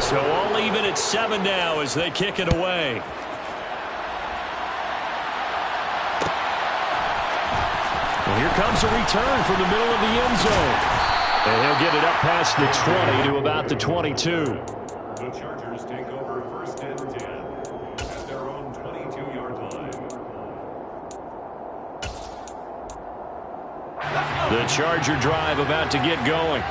So all even at 7 now as they kick it away. Well, here comes a return from the middle of the end zone. And he'll get it up past the 20 to about the 22. The Chargers take over 1st and 10 at their own 22-yard line. The Charger drive about to get going.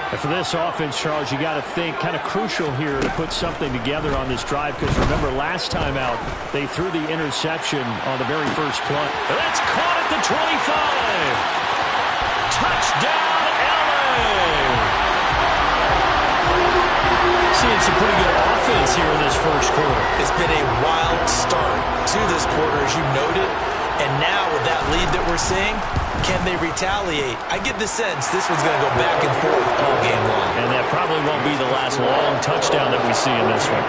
And for this offense, Charles, you got to think kind of crucial here to put something together on this drive, because remember last time out they threw the interception on the very first play. That's caught at the 25. Touchdown, LA! Seeing some pretty good offense here in this first quarter. It's been a wild start to this quarter, as you noted. And now with that lead that we're seeing, can they retaliate? I get the sense this one's going to go back and forth all game long. And that probably won't be the last long touchdown that we see in this one.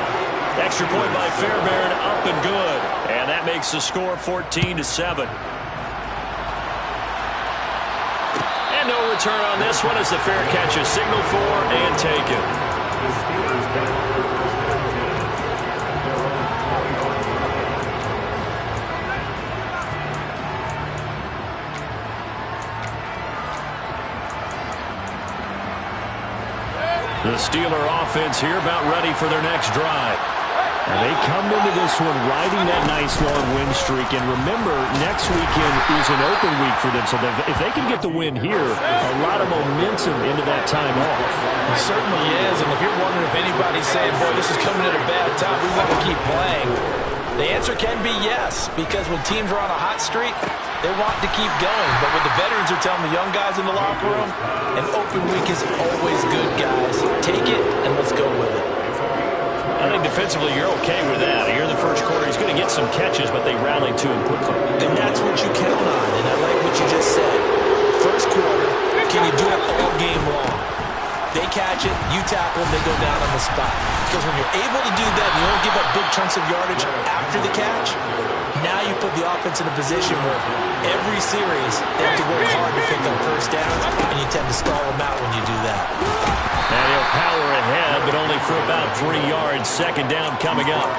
Extra point by Fairbairn, up and good. And that makes the score 14-7. And no return on this one as the fair catch is signaled for and taken. The Steelers take over 1st and 10. The Steeler offense here about ready for their next drive. And they come into this one riding that nice long win streak. And remember, next weekend is an open week for them. So if they can get the win here, a lot of momentum into that time off. It certainly is. And if you're wondering if anybody's saying, boy, this is coming at a bad time, we want to keep playing, the answer can be yes. Because when teams are on a hot streak, they want to keep going. But what the veterans are telling the young guys in the locker room, an open week is always good, guys. Take it and let's go with it. I think defensively you're okay with that. Here in the first quarter, he's going to get some catches, but they rallied to him quickly. And that's what you count on, and I like what you just said. First quarter, can you do it all game long? They catch it, you tackle them, they go down on the spot. Because when you're able to do that, you don't give up big chunks of yardage after the catch, now you put the offense in a position where every series they have to work hard to pick up first downs, and you tend to stall them out when you do that. And he'll power ahead, but only for about 3 yards. Second down coming up.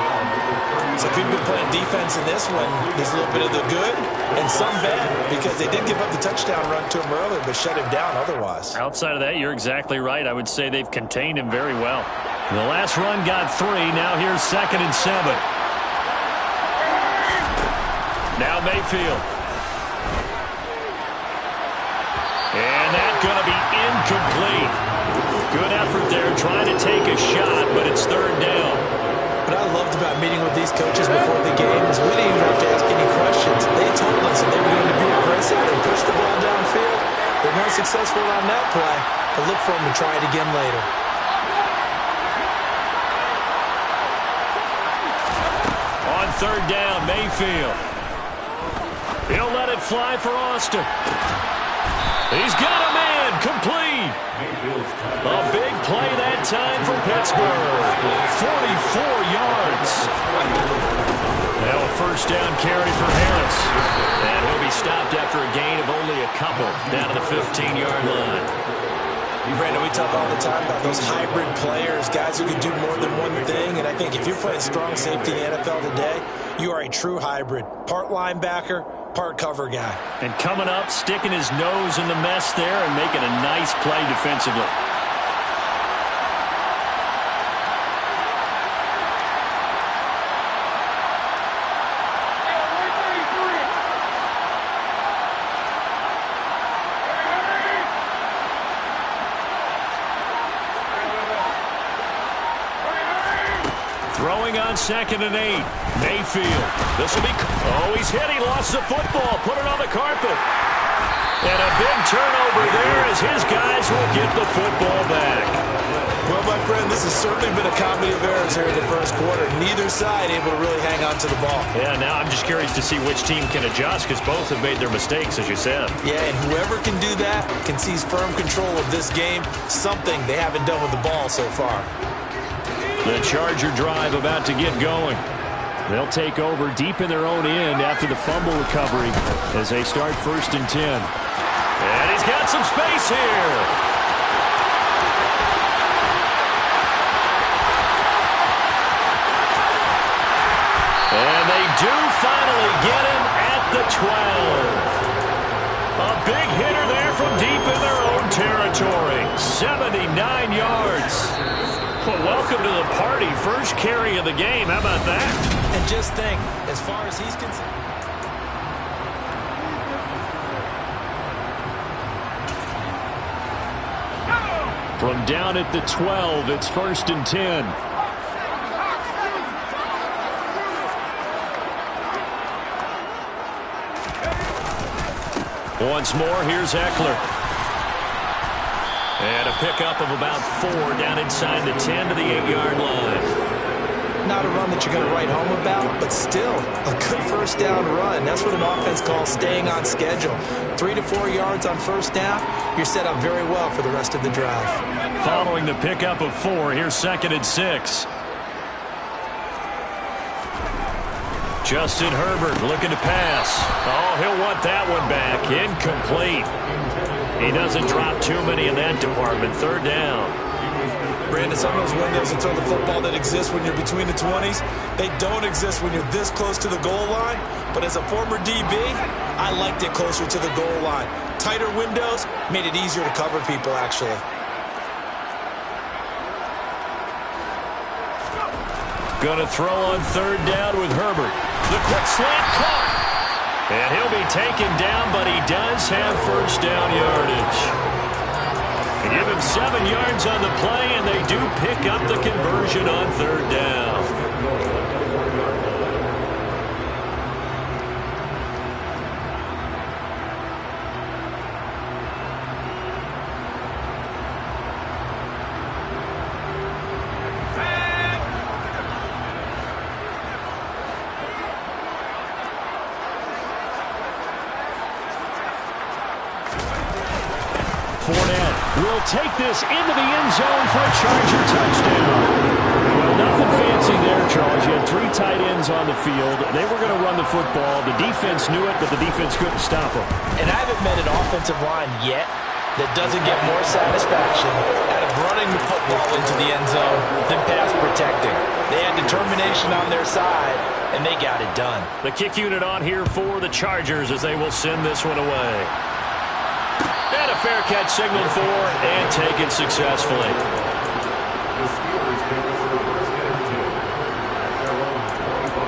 So if you've been playing defense in this one, there's a little bit of the good and some bad, because they did give up the touchdown run to him earlier, but shut him down otherwise. Outside of that, you're exactly right. I would say they've contained him very well. The last run got 3. Now here's 2nd and 7. Now Mayfield. And that's going to be incomplete. Good effort there, trying to take a shot, but it's 3rd down. What I loved about meeting with these coaches before the game is we didn't even have to ask any questions. They told us that they were going to be aggressive and push the ball downfield. They weren't successful on that play, but look for them to try it again later. On 3rd down, Mayfield. He'll let it fly for Austin. He's got a man, complete. A big play that time for Pittsburgh. 44 yards. Now a 1st down carry for Harris. And he'll be stopped after a gain of only a couple down to the 15-yard line. Brandon, we talk all the time about those hybrid players, guys who can do more than one thing. And I think if you're playing strong safety in the NFL today, you are a true hybrid. Part linebacker, part cover guy. And coming up, sticking his nose in the mess there and making a nice play defensively. Throwing on 2nd and 8. Mayfield. This will be... Oh, he's hit. He lost the football. Put it on the carpet. And a big turnover there as his guys will get the football back. Well, my friend, this has certainly been a comedy of errors here in the first quarter. Neither side able to really hang on to the ball. Yeah, now I'm just curious to see which team can adjust, because both have made their mistakes, as you said. Yeah, and whoever can do that can seize firm control of this game, something they haven't done with the ball so far. The Charger drive about to get going. They'll take over deep in their own end after the fumble recovery as they start 1st and 10. And he's got some space here. And they do finally get him at the 12. A big hitter there from deep in their own territory. 79 yards. Well, welcome to the party. First carry of the game. How about that? And just think, as far as he's concerned. From down at the 12, it's 1st and 10. Once more, here's Eckler. And a pickup of about 4 down inside the 10 to the 8-yard line. Not a run that you're going to write home about, but still a good first down run. That's what an offense calls staying on schedule. 3 to 4 yards on first down, you're set up very well for the rest of the drive. Following the pickup of 4, here's 2nd and 6. Justin Herbert looking to pass. Oh, he'll want that one back. Incomplete. He doesn't drop too many in that department. 3rd down. Brandon, some of those windows to throw the football that exist when you're between the 20s, they don't exist when you're this close to the goal line. But as a former DB, I liked it closer to the goal line. Tighter windows made it easier to cover people, actually. Gonna throw on 3rd down with Herbert. The quick slant caught. And he'll be taken down, but he does have first down yardage. They give him 7 yards on the play, and they do pick up the conversion on 3rd down. Will take this into the end zone for a Charger touchdown. Well, nothing fancy there, Charles. You had 3 tight ends on the field. They were going to run the football. The defense knew it, but the defense couldn't stop them. And I haven't met an offensive line yet that doesn't get more satisfaction out of running the football into the end zone than pass protecting. They had determination on their side, and they got it done. The kick unit on here for the Chargers as they will send this one away. And a fair catch signaled for and taken successfully. The Steelers take over 1st and 10 at their own 25-yard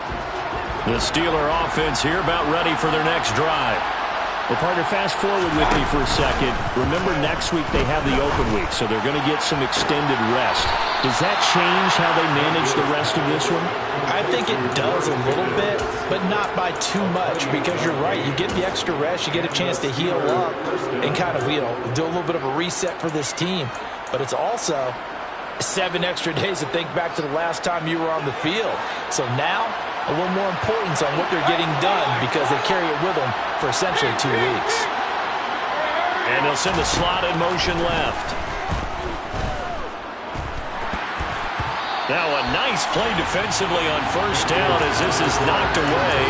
line. The Steeler offense here about ready for their next drive. Well, partner, fast forward with me for a second. Remember, next week they have the open week, so they're going to get some extended rest. Does that change how they manage the rest of this one? I think it does a little bit, but not by too much, because you're right. You get the extra rest. You get a chance to heal up and kind of, do a little bit of a reset for this team. But it's also 7 extra days to think back to the last time you were on the field. So now, a little more importance on what they're getting done because they carry it with them for essentially 2 weeks. And they'll send the slot in motion left. Now a nice play defensively on first down as this is knocked away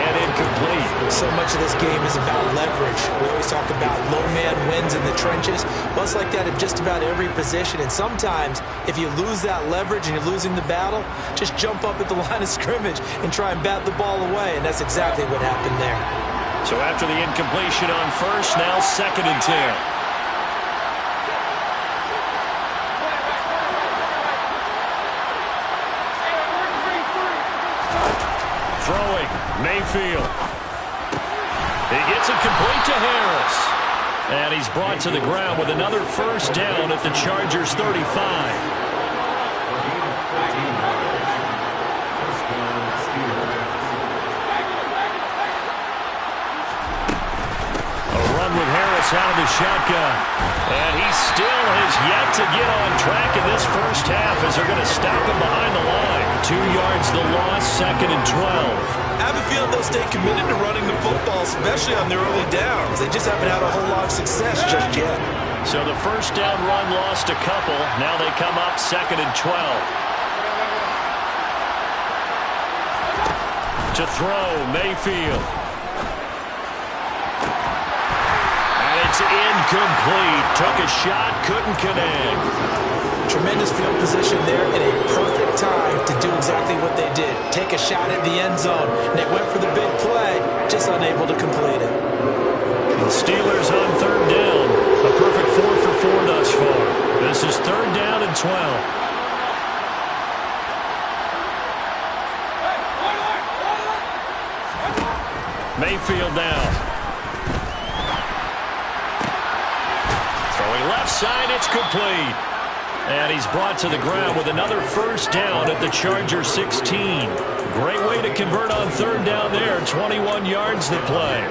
and incomplete. So much of this game is about leverage. We always talk about low man wins in the trenches. Well, it's like that at just about every position. And sometimes if you lose that leverage and you're losing the battle, just jump up at the line of scrimmage and try and bat the ball away. And that's exactly what happened there. So after the incompletion on first, now 2nd and 10. Throwing, Mayfield. He gets it complete to Harris. And he's brought to the ground with another first down at the Chargers' 35. Out of the shotgun. And he still has yet to get on track in this first half as they're going to stop him behind the line. 2 yards the loss, 2nd and 12. I have a feeling they'll stay committed to running the football, especially on their early downs. They just haven't had a whole lot of success just yet. So the first down run lost a couple. Now they come up 2nd and 12. To throw, Mayfield. And it's incomplete. Took a shot, couldn't connect. Tremendous field position there and a perfect time to do exactly what they did. Take a shot at the end zone. And they went for the big play, just unable to complete it. The Steelers on third down. A perfect 4 for 4 thus far. This is third down and 12. Mayfield now. Throwing left side, it's complete. And he's brought to the ground with another first down at the Charger 16. Great way to convert on third down there. 21 yards to play.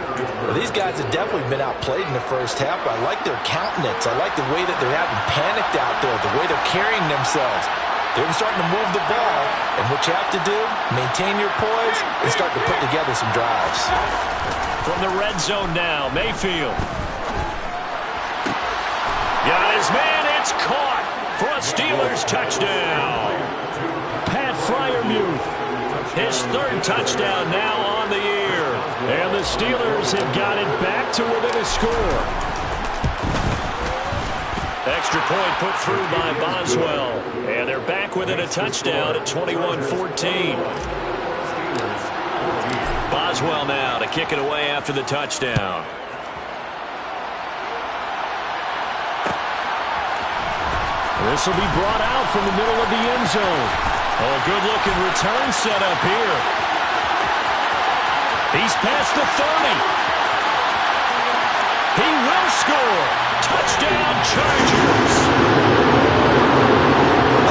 Well, these guys have definitely been outplayed in the first half. I like their countenance. I like the way that they're having panicked out there, the way they're carrying themselves. They're starting to move the ball, and what you have to do, maintain your poise and start to put together some drives. From the red zone now, Mayfield. Got his man, it's caught for a Steelers touchdown. Pat Freiermuth, his third touchdown now on the year. And the Steelers have got it back to within a score. Extra point put through by Boswell. And they're back within a touchdown at 21-14. Boswell now to kick it away after the touchdown. This will be brought out from the middle of the end zone. Oh, good-looking return set up here. He's past the 30. He will score. Touchdown, Chargers.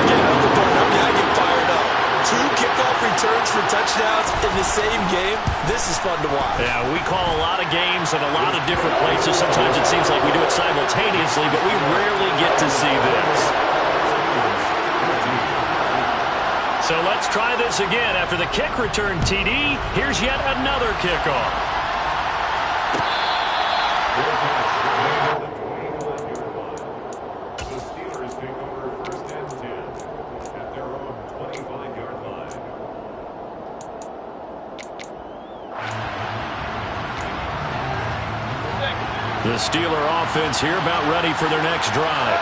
Again, Uncle Barnum, I get fired up. 2 kickoff returns for touchdowns in the same game. This is fun to watch. Yeah, we call a lot of games in a lot of different places. Sometimes it seems like we do it simultaneously, but we rarely get to see this. So let's try this again. After the kick return TD, here's yet another kickoff. The Steeler offense here about ready for their next drive.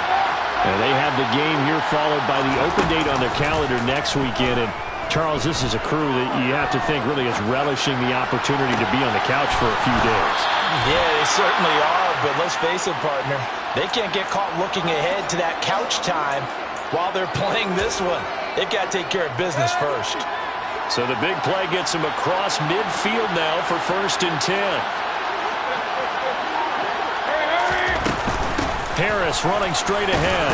And they have the game here followed by the open date on their calendar next weekend. And, Charles, this is a crew that you have to think really is relishing the opportunity to be on the couch for a few days. Yeah, they certainly are, but let's face it, partner. They can't get caught looking ahead to that couch time while they're playing this one. They've got to take care of business first. So the big play gets him across midfield now for 1st and 10. Harris running straight ahead.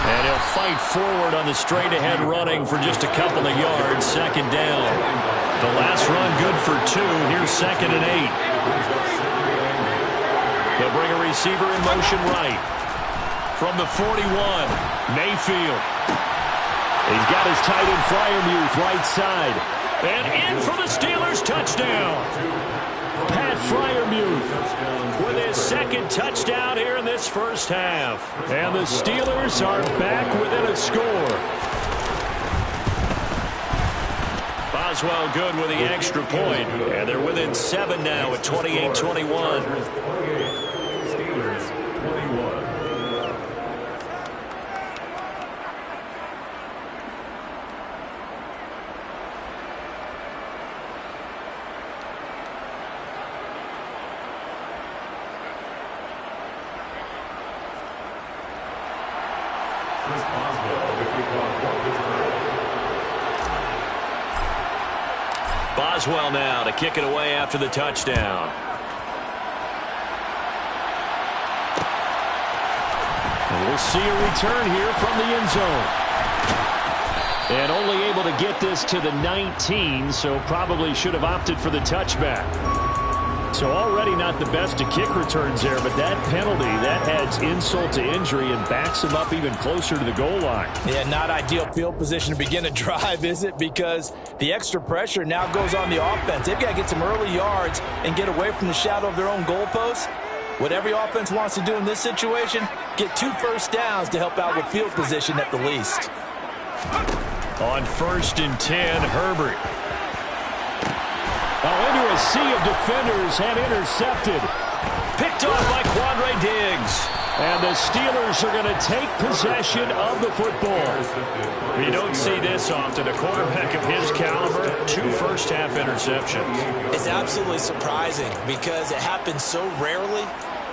And he'll fight forward on the straight-ahead running for just a couple of yards. 2nd down. The last run good for 2. Here's 2nd and 8. They'll bring a receiver in motion right. From the 41, Mayfield. He's got his tight end Freiermuth right side. And in for the Steelers touchdown. Pat Freiermuth with his 2nd touchdown here in this first half. And the Steelers are back within a score. Boswell good with the extra point. And they're within 7 now at 28-21. Steelers 21. Boswell now to kick it away after the touchdown. And we'll see a return here from the end zone. And only able to get this to the 19, so probably should have opted for the touchback. So already not the best of kick returns there, but that penalty, that adds insult to injury and backs him up even closer to the goal line. Yeah, not ideal field position to begin a drive, is it? Because the extra pressure now goes on the offense. They've got to get some early yards and get away from the shadow of their own goalposts. What every offense wants to do in this situation, get 2 first downs to help out with field position at the least. On 1st and 10, Herbert. Into a sea of defenders and intercepted. Picked off by Quandre Diggs. And the Steelers are going to take possession of the football. You don't see this often. A quarterback of his caliber, 2 first-half interceptions. It's absolutely surprising because it happens so rarely.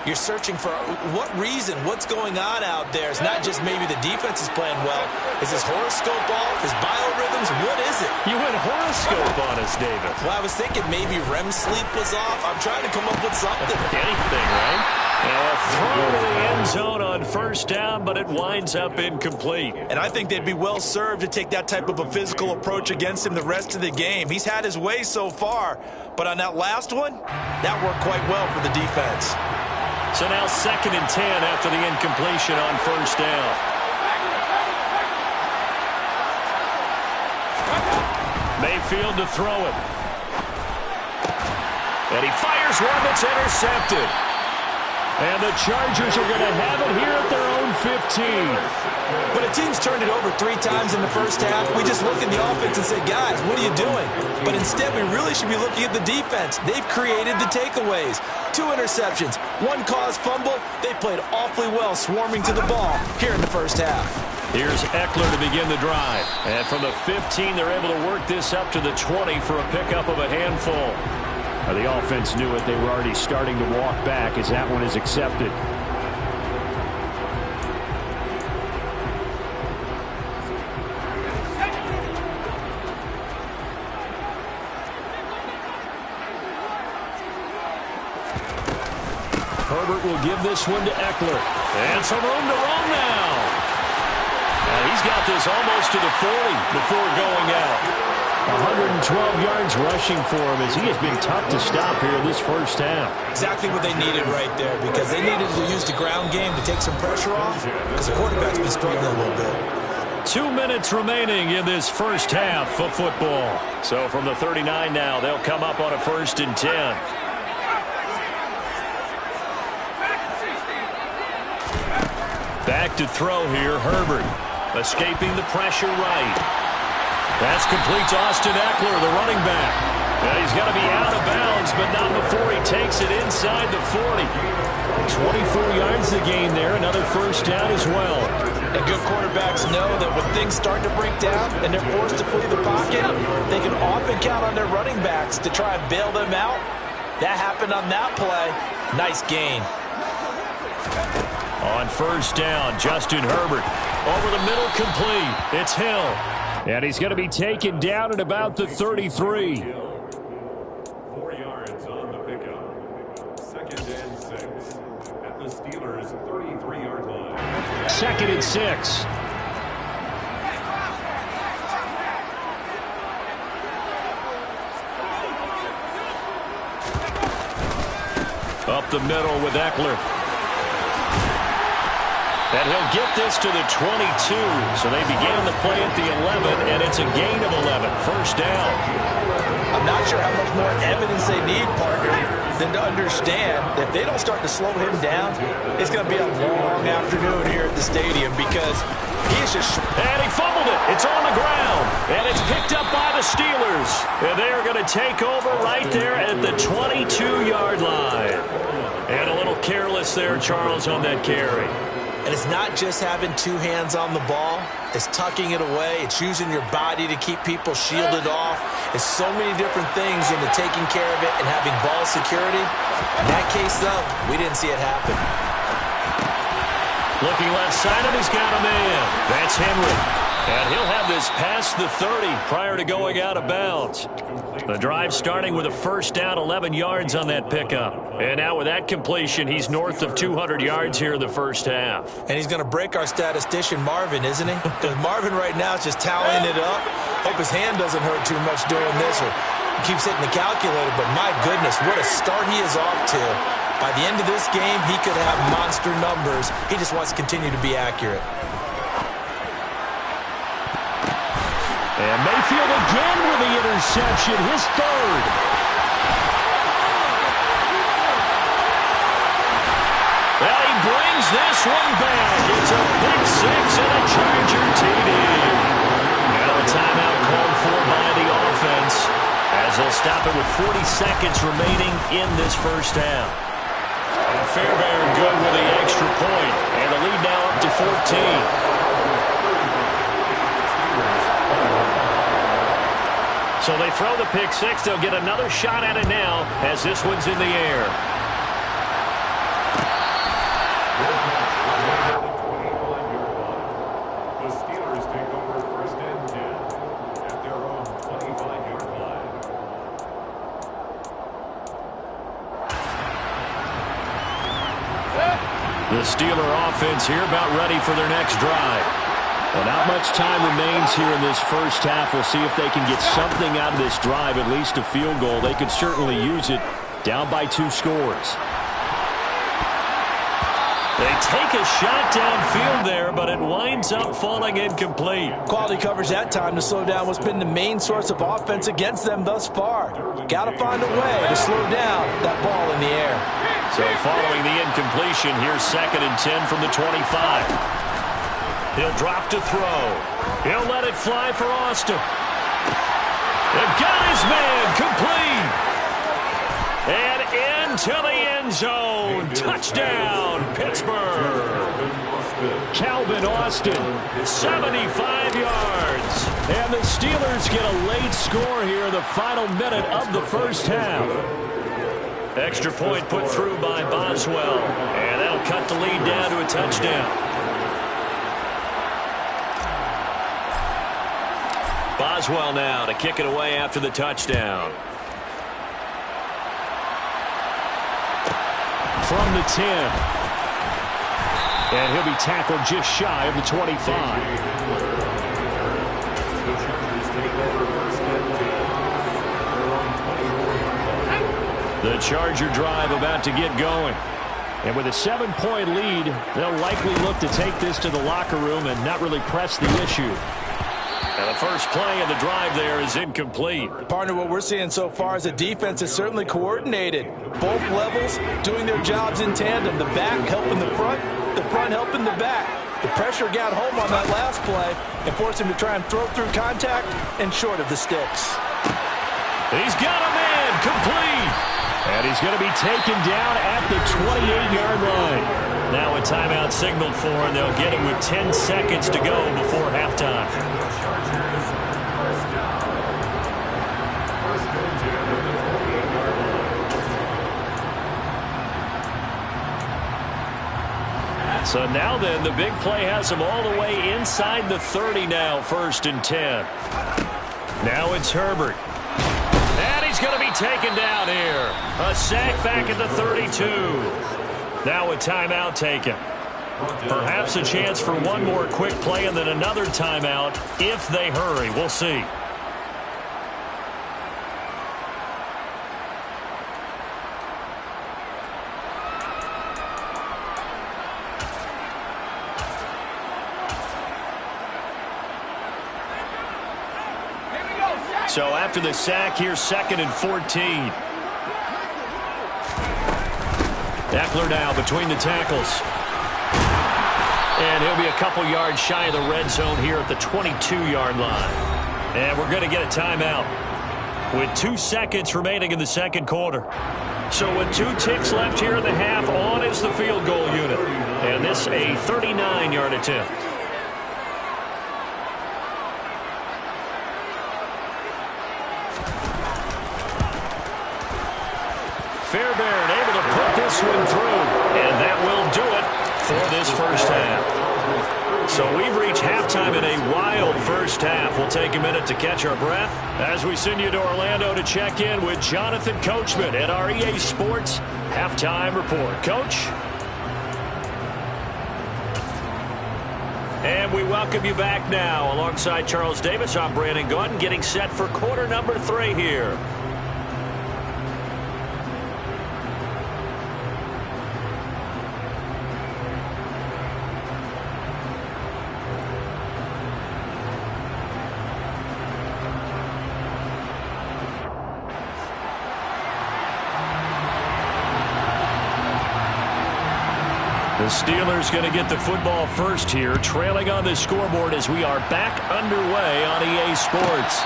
You're searching for what reason, what's going on out there. It's not just maybe the defense is playing well. Is his horoscope off? His biorhythms? What is it? You went horoscope on us, David. Well, I was thinking maybe REM sleep was off. I'm trying to come up with something. Anything, right? Now a throw to the end zone on first down, but it winds up incomplete. And I think they'd be well served to take that type of a physical approach against him the rest of the game. He's had his way so far, but on that last one, that worked quite well for the defense. So now 2nd and 10 after the incompletion on first down. Mayfield to throw it. And he fires one that's intercepted. And the Chargers are going to have it here at their own 15. When a team's turned it over 3 times in the first half, we just look at the offense and say, guys, what are you doing? But instead, we really should be looking at the defense. They've created the takeaways. 2 interceptions, 1 caused fumble. They played awfully well swarming to the ball here in the first half. Here's Eckler to begin the drive. And from the 15, they're able to work this up to the 20 for a pickup of a handful. The offense knew it. They were already starting to walk back as that one is accepted. Herbert will give this one to Eckler. And some room to run now. And he's got this almost to the 40 before going out. 112 yards rushing for him as he has been tough to stop here this first half. Exactly what they needed right there because they needed to use the ground game to take some pressure off because the quarterback's been struggling a little bit. 2 minutes remaining in this first half of football. So from the 39 now, they'll come up on a 1st and 10. Back to throw here, Herbert. Escaping the pressure right. That's complete to Austin Eckler, the running back. Now he's got to be out of bounds, but not before he takes it inside the 40. 24 yards the gain there, another first down as well. And good quarterbacks know that when things start to break down and they're forced to flee the pocket, they can often count on their running backs to try and bail them out. That happened on that play. Nice gain. On first down, Justin Herbert. Over the middle, complete. It's Hill. And he's going to be taken down at about the 33. 4 yards on the pickup. 2nd and 6 at the Steelers' 33-yard line. 2nd and 6. Up the middle with Eckler. And he'll get this to the 22. So they began the play at the 11, and it's a gain of 11. First down. I'm not sure how much more evidence they need, partner, than to understand that if they don't start to slow him down, it's going to be a long afternoon here at the stadium because he is just... And he fumbled it. It's on the ground. And it's picked up by the Steelers. And they are going to take over right there at the 22-yard line. And a little careless there, Charles, on that carry. And it's not just having 2 hands on the ball. It's tucking it away. It's using your body to keep people shielded off. It's so many different things into taking care of it and having ball security. In that case, though, we didn't see it happen. Looking left side, and he's got a man. That's Henry. And he'll have this past the 30 prior to going out of bounds. The drive starting with a first down, 11 yards on that pickup. And now with that completion, he's north of 200 yards here in the first half. And he's going to break our statistician, Marvin, isn't he? Because Marvin right now is just tallying it up. Hope his hand doesn't hurt too much doing this or keeps hitting the calculator. But my goodness, what a start he is off to. By the end of this game, he could have monster numbers. He just wants to continue to be accurate. And Mayfield again with the interception, his 3rd. Well, he brings this one back. It's a pick 6 and a Charger TD. Now a timeout called for by the offense as they'll stop it with 40 seconds remaining in this first half. Fairbairn good with the extra point, and the lead now up to 14. So they throw the pick six. They'll get another shot at it now as this one's in the air. The Steelers take over first and 10 at their own 25-yard line. The Steeler offense here about ready for their next drive. Well, not much time remains here in this first half. We'll see if they can get something out of this drive, at least a field goal. They could certainly use it, down by 2 scores. They take a shot downfield there, but it winds up falling incomplete. Quality coverage that time to slow down what's been the main source of offense against them thus far. Got to find a way to slow down that ball in the air. So following the incompletion, here's 2nd and 10 from the 25. He'll drop to throw. He'll let it fly for Austin. They've got his man complete. And into the end zone. Touchdown, Pittsburgh. Calvin Austin, 75 yards. And the Steelers get a late score here in the final minute of the first half. Extra point put through by Boswell. And that'll cut the lead down to a touchdown. Boswell now to kick it away after the touchdown. From the 10. And he'll be tackled just shy of the 25. The Charger drive about to get going. And with a 7-point lead, they'll likely look to take this to the locker room and not really press the issue. And the first play of the drive there is incomplete. Partner, what we're seeing so far is the defense is certainly coordinated. Both levels doing their jobs in tandem. The back helping the front helping the back. The pressure got home on that last play and forced him to try and throw through contact and short of the sticks. He's got a man complete. And he's going to be taken down at the 28-yard line. Now a timeout signaled for, and they'll get it with 10 seconds to go before halftime. So now then, the big play has him all the way inside the 30 now, 1st and 10. Now it's Herbert. And he's going to be taken down here. A sack back at the 32. Now a timeout taken. Perhaps a chance for one more quick play and then another timeout if they hurry. We'll see. So after the sack, here's 2nd and 14. Eckler now between the tackles. And he'll be a couple yards shy of the red zone here at the 22-yard line. And we're going to get a timeout with 2 seconds remaining in the second quarter. So with 2 ticks left here in the half, on is the field goal unit. And this a 39-yard attempt. Fairbairn able to put this one through, and that will do it for this first half. So we've reached halftime in a wild first half. We'll take a minute to catch our breath as we send you to Orlando to check in with Jonathan Coachman at our EA Sports Halftime Report. Coach? And we welcome you back now. Alongside Charles Davis, I'm Brandon Gaudin, getting set for quarter number 3 here. The Steelers going to get the football first here, trailing on the scoreboard as we are back underway on EA Sports.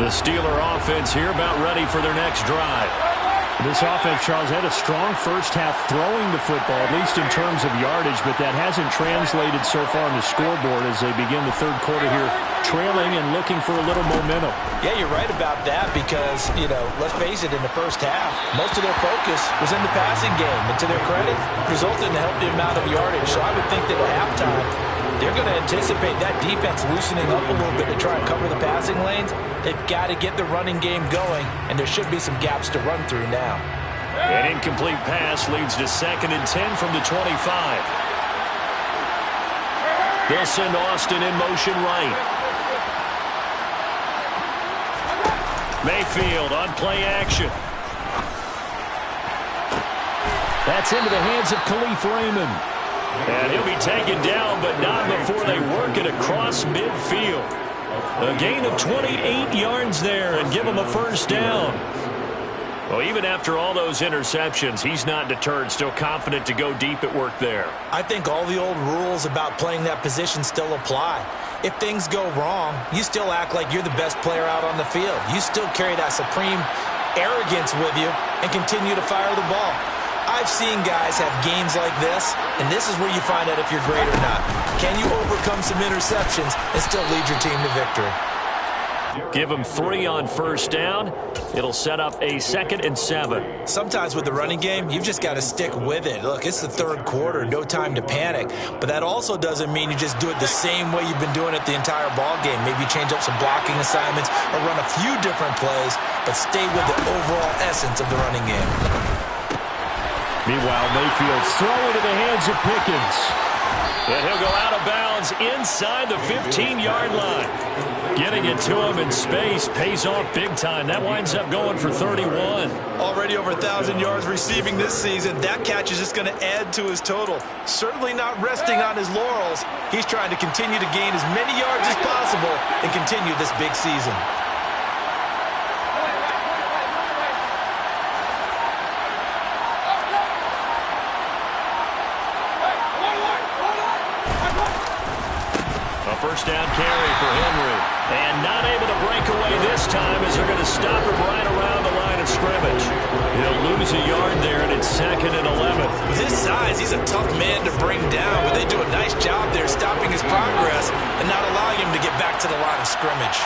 The Steeler offense here about ready for their next drive. This offense, Charles, had a strong first half throwing the football, at least in terms of yardage, but that hasn't translated so far on the scoreboard as they begin the third quarter here, trailing and looking for a little momentum. Yeah, you're right about that because, let's face it, in the first half, most of their focus was in the passing game. And to their credit, resulted in a healthy amount of yardage. So I would think that at halftime, they're going to anticipate that defense loosening up a little bit to try and cover the passing lanes. They've got to get the running game going, and there should be some gaps to run through now. An incomplete pass leads to 2nd and 10 from the 25. They'll send Austin in motion right. Mayfield on play action. That's into the hands of Khalif Raymond. And he'll be taken down, but not before they work it across midfield. A gain of 28 yards there and give him a first down. Well, even after all those interceptions, he's not deterred, still confident to go deep at work there. I think all the old rules about playing that position still apply. If things go wrong, you still act like you're the best player out on the field. You still carry that supreme arrogance with you and continue to fire the ball. I've seen guys have games like this, and this is where you find out if you're great or not. Can you overcome some interceptions and still lead your team to victory? Give them 3 on first down. It'll set up a 2nd and 7. Sometimes with the running game, you've just got to stick with it. Look, it's the third quarter, no time to panic. But that also doesn't mean you just do it the same way you've been doing it the entire ball game. Maybe change up some blocking assignments or run a few different plays, but stay with the overall essence of the running game. Meanwhile, Mayfield throwing to the hands of Pickens. And he'll go out of bounds inside the 15-yard line. Getting it to him in space pays off big time. That winds up going for 31. Already over 1,000 yards receiving this season. That catch is just going to add to his total. Certainly not resting on his laurels. He's trying to continue to gain as many yards as possible and continue this big season. First down carry for Henry. And not able to break away this time as they're going to stop him right around the line of scrimmage. He'll lose a yard there, and it's 2nd and 11. With his size, he's a tough man to bring down, but they do a nice job there stopping his progress and not allowing him to get back to the line of scrimmage.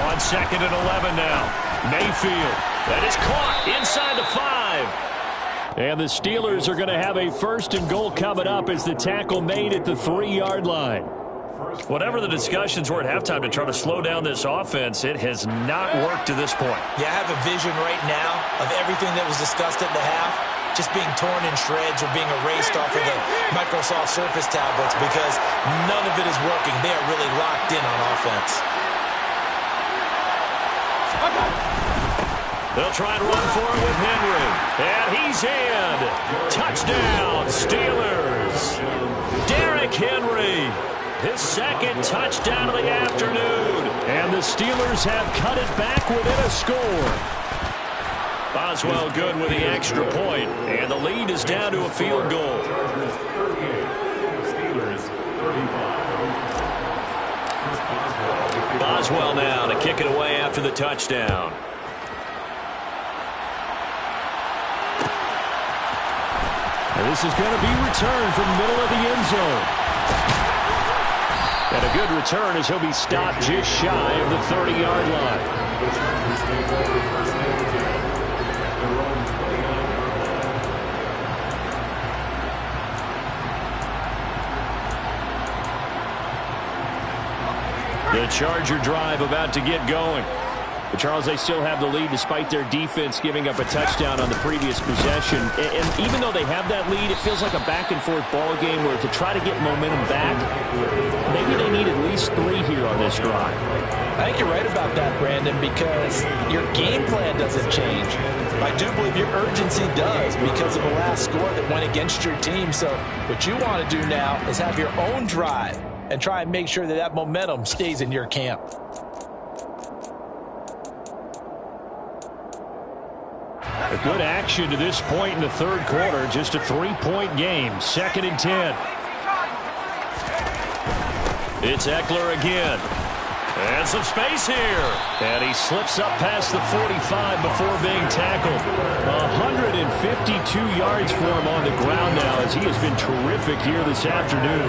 On 2nd and 11 now. Mayfield. That is caught inside the 5. And the Steelers are going to have a 1st and goal coming up as the tackle made at the 3-yard line. Whatever the discussions were at halftime to try to slow down this offense, it has not worked to this point. Yeah, I have a vision right now of everything that was discussed at the half just being torn in shreds or being erased off of the Microsoft Surface tablets because none of it is working. They are really locked in on offense. They'll try and run for it with Henry. And he's in. Touchdown, Steelers. Derrick Henry. His 2nd touchdown of the afternoon. And the Steelers have cut it back within a score. Boswell good with the extra point. And the lead is down to a field goal. Boswell now to kick it away after the touchdown. And this is going to be returned from the middle of the end zone. And a good return as he'll be stopped just shy of the 30-yard line. The Charger drive about to get going. But Charles, they still have the lead despite their defense giving up a touchdown on the previous possession. And even though they have that lead, it feels like a back-and-forth ball game where to try to get momentum back, maybe they need at least 3 here on this drive. I think you're right about that, Brandon, because your game plan doesn't change. I do believe your urgency does because of the last score that went against your team. So what you want to do now is have your own drive and try and make sure that that momentum stays in your camp. A good action to this point in the third quarter. Just a 3-point game. 2nd and 10. It's Eckler again. And some space here. And he slips up past the 45 before being tackled. 152 yards for him on the ground now, as he has been terrific here this afternoon.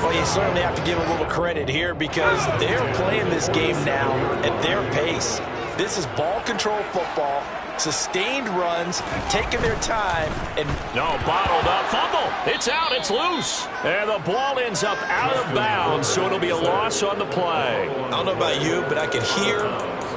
Well, you certainly have to give a little credit here because they're playing this game now at their pace. This is ball control football, sustained runs, taking their time, and no, bottled up, fumble. It's out, it's loose. And the ball ends up out of bounds, so it'll be a loss on the play. I don't know about you, but I can hear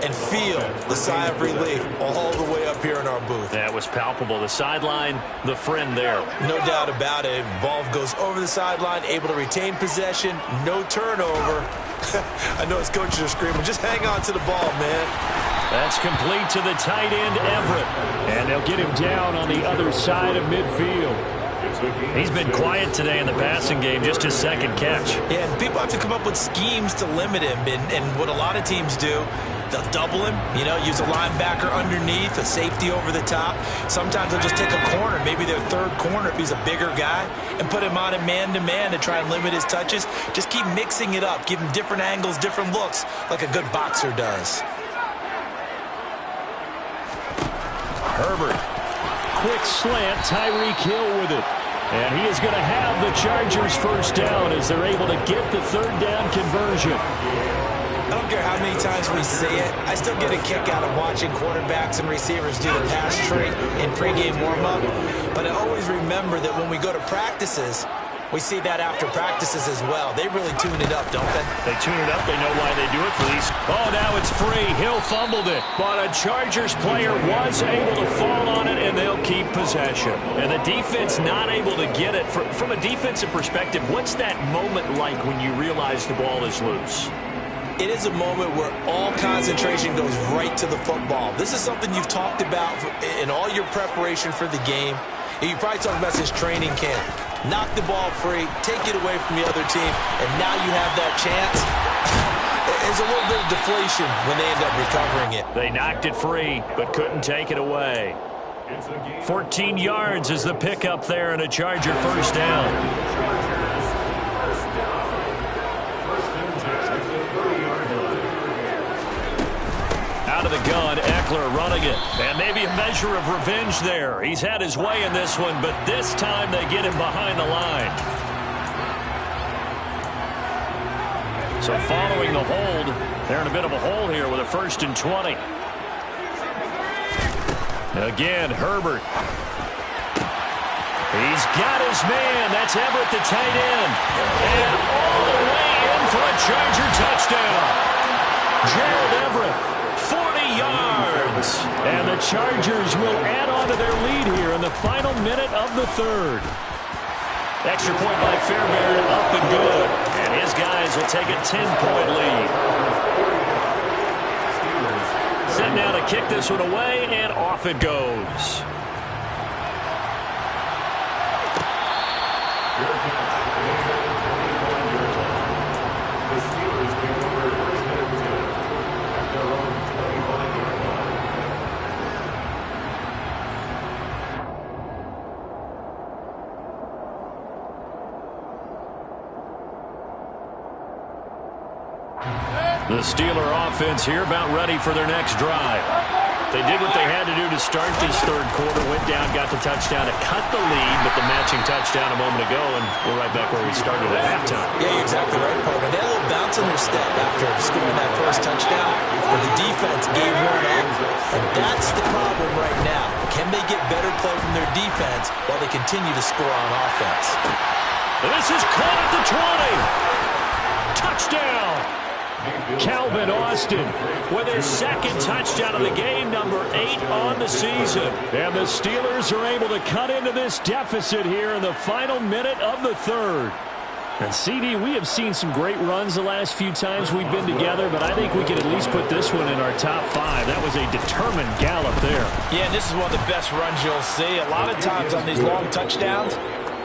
and feel the sigh of relief all the way up here in our booth. That was palpable. The sideline, the friend there. No doubt about it. Ball goes over the sideline, able to retain possession, no turnover. I know his coaches are screaming, just hang on to the ball, man. That's complete to the tight end, Everett. And they'll get him down on the other side of midfield. He's been quiet today in the passing game, just his 2nd catch. Yeah, and people have to come up with schemes to limit him. And what a lot of teams do, they'll double him, use a linebacker underneath, a safety over the top. Sometimes they'll just take a corner, maybe their 3rd corner if he's a bigger guy, and put him on a man-to-man to try and limit his touches. Just keep mixing it up, give him different angles, different looks, like a good boxer does. Herbert. Quick slant, Tyreek Hill with it. And he is going to have the Chargers first down as they're able to get the 3rd down conversion. I don't care how many times we say it, I still get a kick out of watching quarterbacks and receivers do the pass tree in pregame warm-up. But I always remember that when we go to practices, we see that after practices as well. They really tune it up, don't they? They tune it up. They know why they do it for these. Oh, now it's free. Hill fumbled it. But a Chargers player was able to fall on it, and they'll keep possession. And the defense not able to get it. From a defensive perspective, what's that moment like when you realize the ball is loose? It is a moment where all concentration goes right to the football. This is something you've talked about in all your preparation for the game. You probably talked about this training camp. Knock the ball free, take it away from the other team, and now you have that chance. There's a little bit of deflation when they end up recovering it. They knocked it free, but couldn't take it away. 14 yards is the pickup there, and a Charger first down. Out of the gun, Eckler running it. And maybe a measure of revenge there. He's had his way in this one, but this time they get him behind the line. So following the hold, they're in a bit of a hole here with a 1st and 20. Again, Herbert. He's got his man. That's Everett, the tight end. And all the way in for a Charger touchdown. Gerald Everett. 40 yards. And the Chargers will add on to their lead here in the final minute of the 3rd. Extra point by Fairbairn, up and good. And his guys will take a 10-point lead. Set now to kick this one away, and off it goes. The Steeler offense here about ready for their next drive. They did what they had to do to start this 3rd quarter, went down, got the touchdown to cut the lead, but the matching touchdown a moment ago, and we're right back where we started at halftime. Yeah, you're exactly right, partner. They had a little bounce in their step after scoring that first touchdown, but the defense gave one up, and that's the problem right now. Can they get better play from their defense while they continue to score on offense? This is caught at the 20. Touchdown. Calvin Austin with his 2nd touchdown of the game, number 8 on the season. And the Steelers are able to cut into this deficit here in the final minute of the 3rd. And CD, we have seen some great runs the last few times we've been together, but I think we can at least put this one in our top 5. That was a determined gallop there. Yeah, and this is one of the best runs you'll see. A lot of times on these long touchdowns,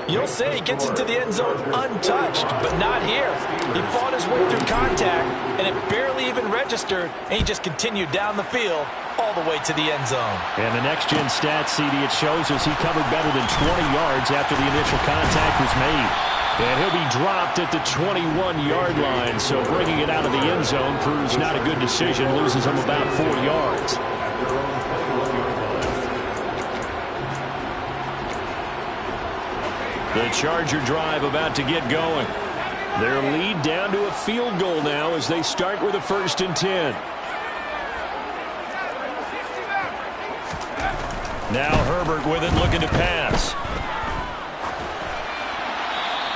You'll say he gets into the end zone untouched, but not here. He fought his way through contact, and it barely even registered, and he just continued down the field all the way to the end zone. And the next-gen stats, CD, it shows us he covered better than 20 yards after the initial contact was made. And he'll be dropped at the 21-yard line, so bringing it out of the end zone proves not a good decision, loses him about 4 yards. The Charger drive about to get going. Their lead down to a field goal now as they start with a 1st and 10. Now Herbert with it, looking to pass.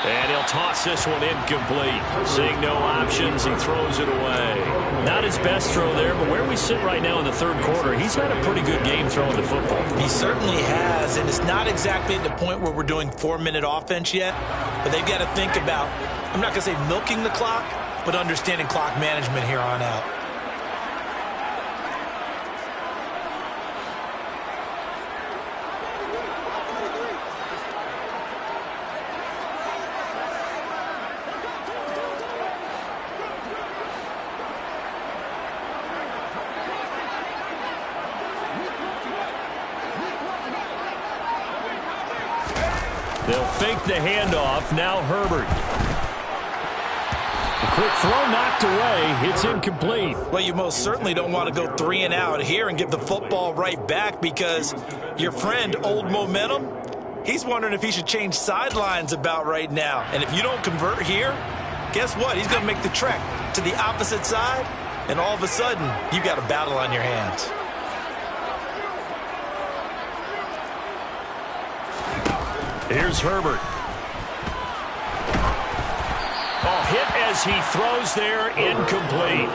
And he'll toss this one incomplete. Seeing no options, he throws it away. Not his best throw there, but where we sit right now in the 3rd quarter, he's had a pretty good game throwing the football. He certainly has, and it's not exactly at the point where we're doing 4-minute offense yet, but they've got to think about, I'm not going to say milking the clock, but understanding clock management here on out. They'll fake the handoff. Now Herbert. A quick throw knocked away. It's incomplete. Well, you most certainly don't want to go 3 and out here and give the football right back because your friend, Old Momentum, he's wondering if he should change sidelines about right now. And if you don't convert here, guess what? He's going to make the trek to the opposite side, and all of a sudden, you've got a battle on your hands. Here's Herbert. Oh, hit as he throws there, incomplete.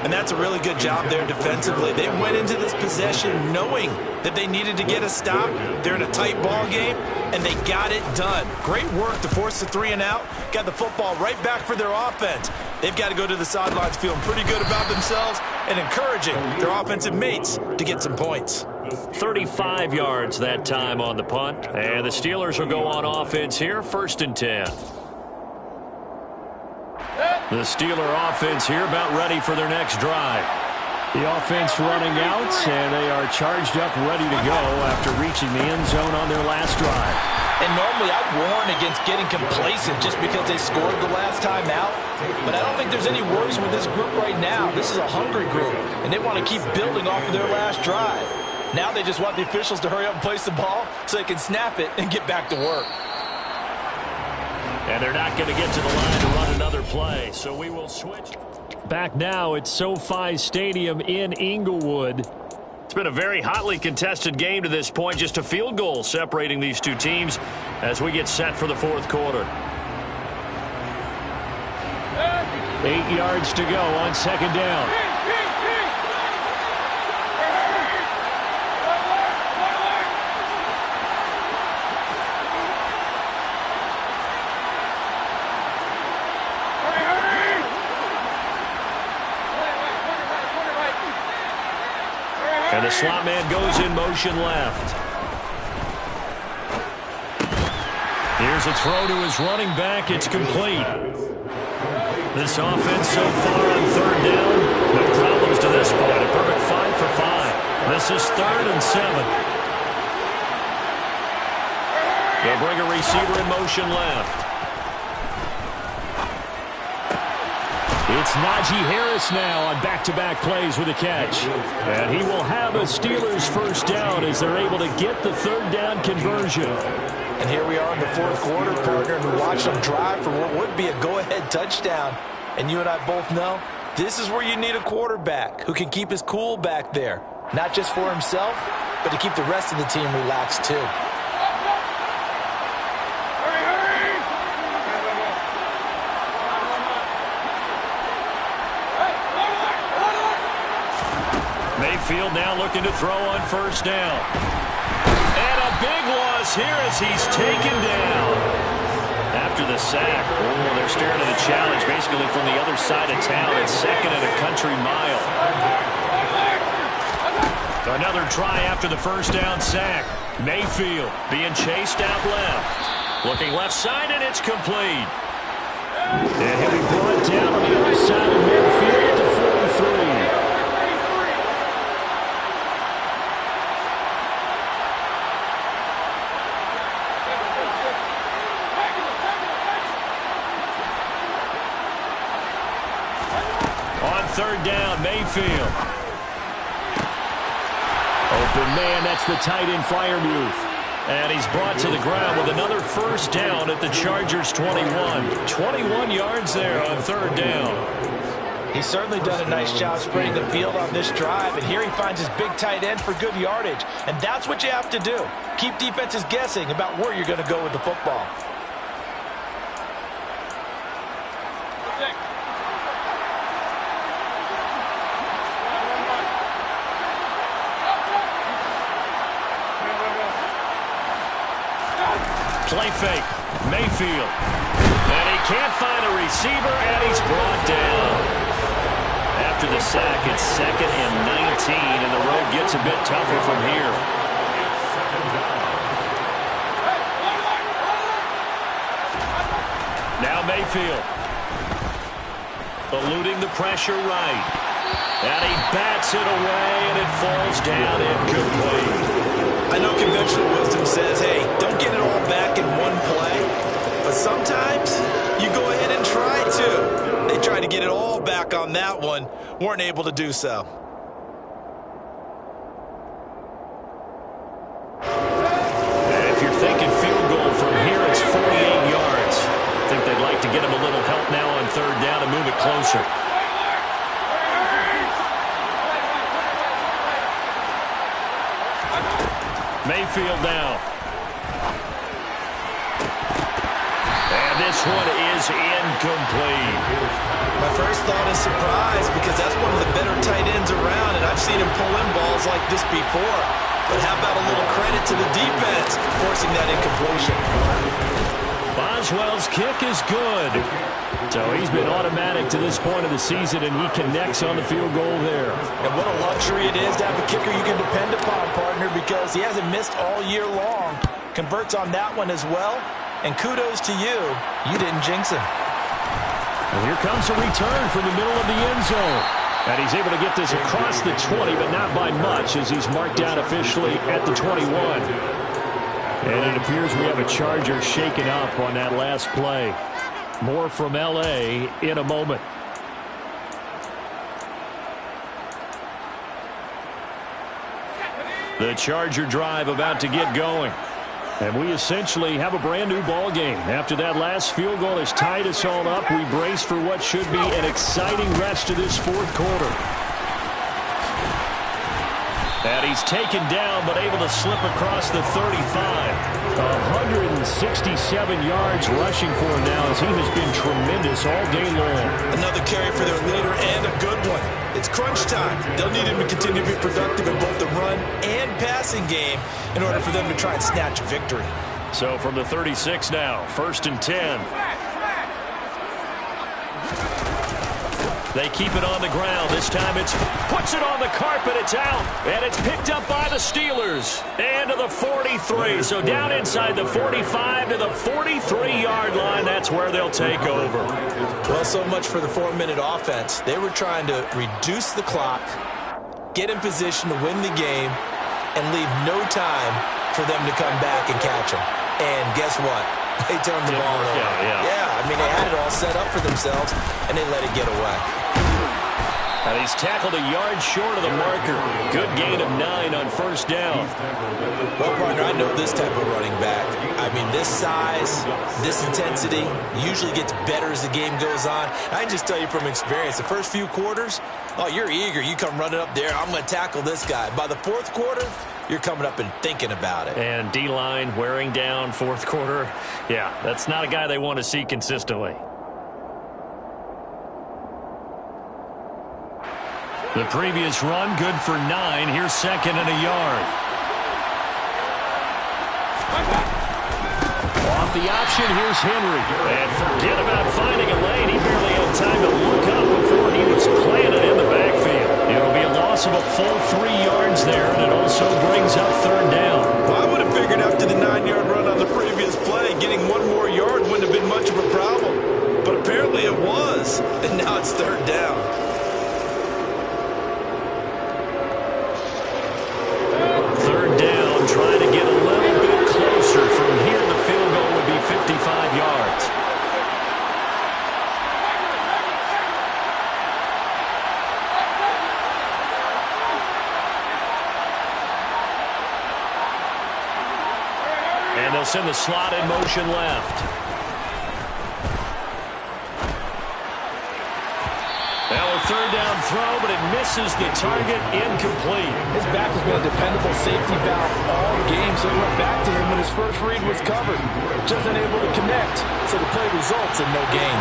And that's a really good job there defensively. They went into this possession knowing that they needed to get a stop. They're in a tight ball game, and they got it done. Great work to force the 3 and out. Got the football right back for their offense. They've got to go to the sidelines feeling pretty good about themselves and encouraging their offensive mates to get some points. 35 yards that time on the punt. And the Steelers will go on offense here, 1st and 10. The Steeler offense here about ready for their next drive. The offense running out, and they are charged up, ready to go after reaching the end zone on their last drive. And normally I'd warn against getting complacent just because they scored the last time out. But I don't think there's any worries with this group right now. This is a hungry group, and they want to keep building off of their last drive. Now they just want the officials to hurry up and place the ball so they can snap it and get back to work. And they're not going to get to the line to run another play, so we will switch. Back now at SoFi Stadium in Inglewood. It's been a very hotly contested game to this point. Just a field goal separating these two teams as we get set for the 4th quarter. 8 yards to go on 2nd down. And the slot man goes in motion left. Here's a throw to his running back. It's complete. This offense so far on 3rd down, no problems to this point. A perfect 5 for 5. This is 3rd and 7. They'll bring a receiver in motion left. It's Najee Harris now on back-to-back plays with a catch. And he will have a Steelers 1st down as they're able to get the 3rd down conversion. And here we are in the 4th quarter, partner, and we watched them drive for what would be a go-ahead touchdown. And you and I both know this is where you need a quarterback who can keep his cool back there. Not just for himself, but to keep the rest of the team relaxed too. Mayfield now looking to throw on 1st down. And a big loss here as he's taken down. After the sack, they're staring at a challenge basically from the other side of town. It's 2nd and a country mile. Another try after the 1st down sack. Mayfield being chased out left. Looking left side, and it's complete. And he'll be brought down on the other side of midfield at the 43. On third down, Mayfield. Open man, that's the tight end Freiermuth. And he's brought to the ground with another first down at the Chargers' 21. 21 yards there on third down. He's certainly done a nice job spreading the field on this drive, and here he finds his big tight end for good yardage. And that's what you have to do. Keep defenses guessing about where you're going to go with the football. Play fake, Mayfield. And he can't find a receiver, and he's brought down. After the sack, it's 2nd and 19, and the road gets a bit tougher from here. Now Mayfield. Eluding the pressure right. And he bats it away, and it falls down incomplete. I know conventional wisdom says, hey, don't get it all back in one play. But sometimes you go ahead and try to. They tried to get it all back on that one. Weren't able to do so. And if you're thinking field goal from here, it's 48 yards. I think they'd like to get him a little help now on third down and move it closer. Mayfield now. And this one is incomplete. My first thought is surprise because that's one of the better tight ends around, and I've seen him pull in balls like this before. But how about a little credit to the defense forcing that incompletion? Boswell's kick is good. So he's been automatic to this point of the season, and he connects on the field goal there. And what a luxury it is to have a kicker you can depend upon, partner, because he hasn't missed all year long. Converts on that one as well. And kudos to you. You didn't jinx him. And here comes a return from the middle of the end zone. And he's able to get this across the 20, but not by much as he's marked down officially at the 21. And it appears we have a Charger shaken up on that last play. More from L.A. in a moment. The Charger drive about to get going. And we essentially have a brand new ball game. After that last field goal has tied us all up, we brace for what should be an exciting rest of this fourth quarter. And he's taken down, but able to slip across the 35. 167 yards rushing for him now as he has been tremendous all day long. Another carry for their leader and a good one. It's crunch time. They'll need him to continue to be productive in both the run and passing game in order for them to try and snatch a victory. So from the 36 now, 1st and 10. They keep it on the ground. This time it's puts it on the carpet. It's out. And it's picked up by the Steelers. And to the 43. So down inside the 45 to the 43-yard line. That's where they'll take over. Well, so much for the 4-minute offense. They were trying to reduce the clock, get in position to win the game, and leave no time for them to come back and catch them. And guess what? They turned the ball over. Yeah, I mean, they had it all set up for themselves, and they let it get away. And he's tackled a yard short of the marker. Good gain of 9 on first down. Well, partner, I know this type of running back. I mean, this size, this intensity usually gets better as the game goes on. I can just tell you from experience, the first few quarters, oh, you're eager. You come running up there, I'm going to tackle this guy. By the fourth quarter, you're coming up and thinking about it. And D-line wearing down fourth quarter. Yeah, that's not a guy they want to see consistently. The previous run, good for 9. Here's 2nd and a yard. Off the option, here's Henry. And forget about finding a lane. He barely had time to look up before he was planted in the backfield. It'll be a loss of a full 3 yards there, and it also brings up third down. Well, I would have figured after the 9-yard run on the previous play, getting one it's third down. Third down, trying to get a little bit closer. From here, the field goal would be 55 yards. And they'll send the slot in motion left. Now a third down throw, but it misses the target, incomplete. His back has been a dependable safety valve all game, so he went back to him when his first read was covered. Just unable to connect, so the play results in no gain.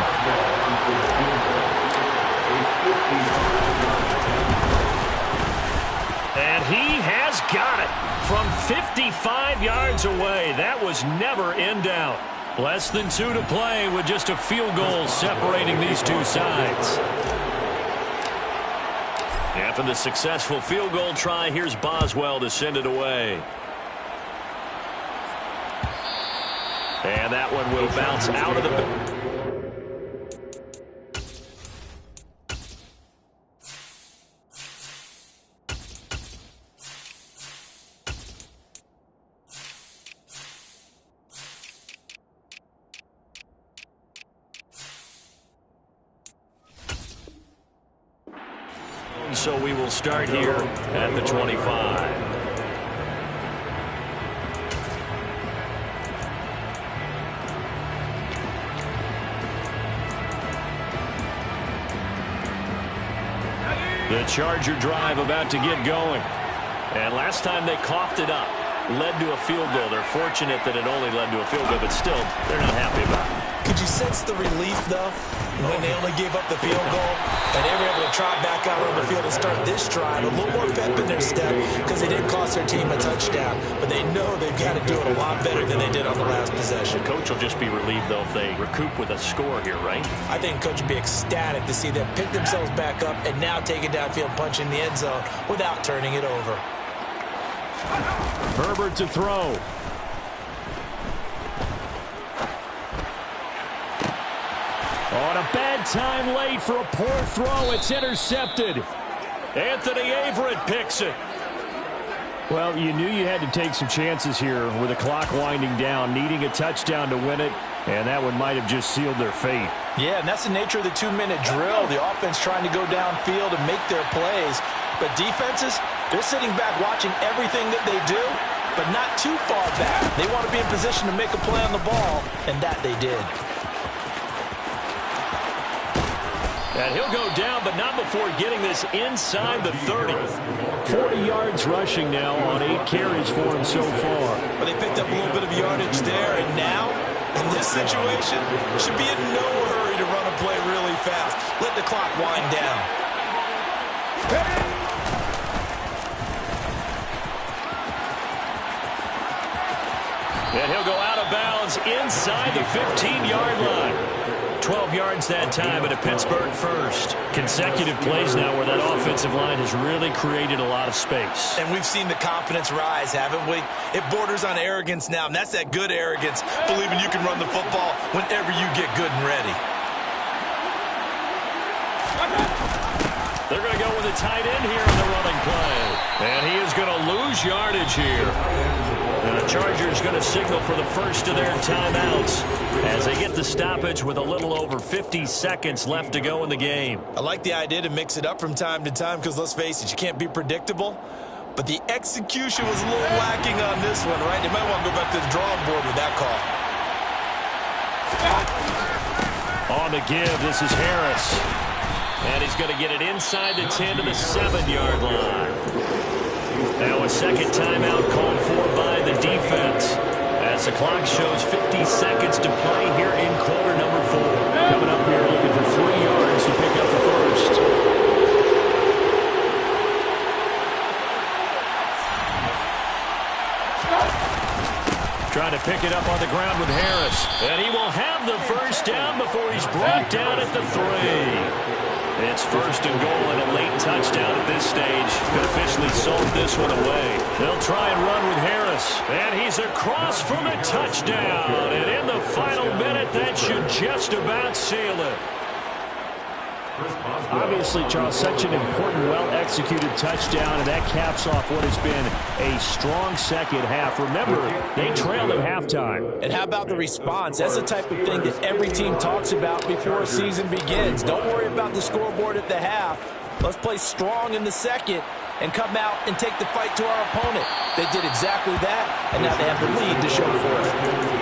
And he has got it from 55 yards away. That was never in doubt. Less than 2 to play with just a field goal separating these two sides. After the successful field goal try, here's Boswell to send it away. And that one will bounce out of the... So we will start here at the 25. The Charger drive about to get going. And last time they coughed it up, led to a field goal. They're fortunate that it only led to a field goal, but still, they're not happy about it. Could you sense the relief, though, when they only gave up the field goal? And they were able to trot back out on the field and start this drive. A little more pep in their step because they didn't cost their team a touchdown. But they know they've got to do it a lot better than they did on the last possession. The coach will just be relieved, though, if they recoup with a score here, right? I think the coach would be ecstatic to see them pick themselves back up and now take it downfield, punch in the end zone without turning it over. Herbert to throw. On a bad time late for a poor throw. It's intercepted. Anthony Averett picks it. Well, you knew you had to take some chances here with the clock winding down, needing a touchdown to win it, and that one might have just sealed their fate. Yeah, and that's the nature of the 2-minute drill. The offense trying to go downfield and make their plays. But defenses, they're sitting back watching everything that they do, but not too far back. They want to be in position to make a play on the ball, and that they did. And he'll go down, but not before getting this inside the 30. 40 yards rushing now on 8 carries for him so far. But they picked up a little bit of yardage there, and now, in this situation, should be in no hurry to run a play really fast. Let the clock wind down. And he'll go out of bounds inside the 15-yard line. 12 yards that time, and a Pittsburgh first. Consecutive plays now where that offensive line has really created a lot of space. And we've seen the confidence rise, haven't we? It borders on arrogance now, and that's that good arrogance, believing you can run the football whenever you get good and ready. They're going to go with a tight end here in the running play. And he is going to lose yardage here. And the Chargers going to signal for the first of their timeouts as they get the stoppage with a little over 50 seconds left to go in the game. I like the idea to mix it up from time to time because, let's face it, you can't be predictable. But the execution was a little lacking on this one, right? They might want to go back to the drawing board with that call. On the give, this is Harris. And he's going to get it inside the 10 to the 7-yard line. Now a second timeout called for by the defense as the clock shows 50 seconds to play here in quarter number 4. Coming up here looking for 3 yards to pick up the first. Trying to pick it up on the ground with Harris. And he will have the first down before he's brought down at the 3. It's first and goal and a late touchdown at this stage. Could officially sold this one away. They'll try and run with Harris. And he's across for the touchdown. And in the final minute, that should just about seal it. Obviously, Charles, such an important, well-executed touchdown, and that caps off what has been a strong second half. Remember, they trailed at halftime. And how about the response? That's the type of thing that every team talks about before a season begins. Don't worry about the scoreboard at the half. Let's play strong in the second and come out and take the fight to our opponent. They did exactly that, and now they have the lead to show for it.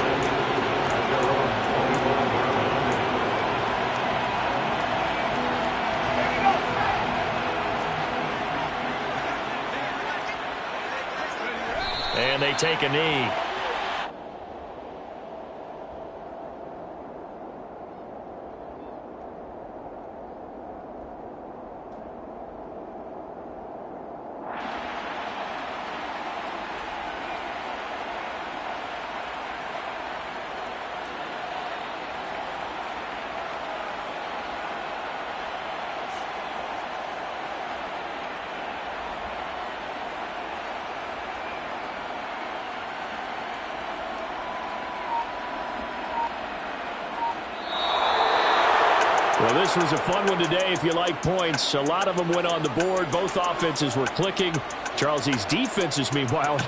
And they take a knee. Well, this was a fun one today if you like points. A lot of them went on the board. Both offenses were clicking. Charles, these defenses, meanwhile,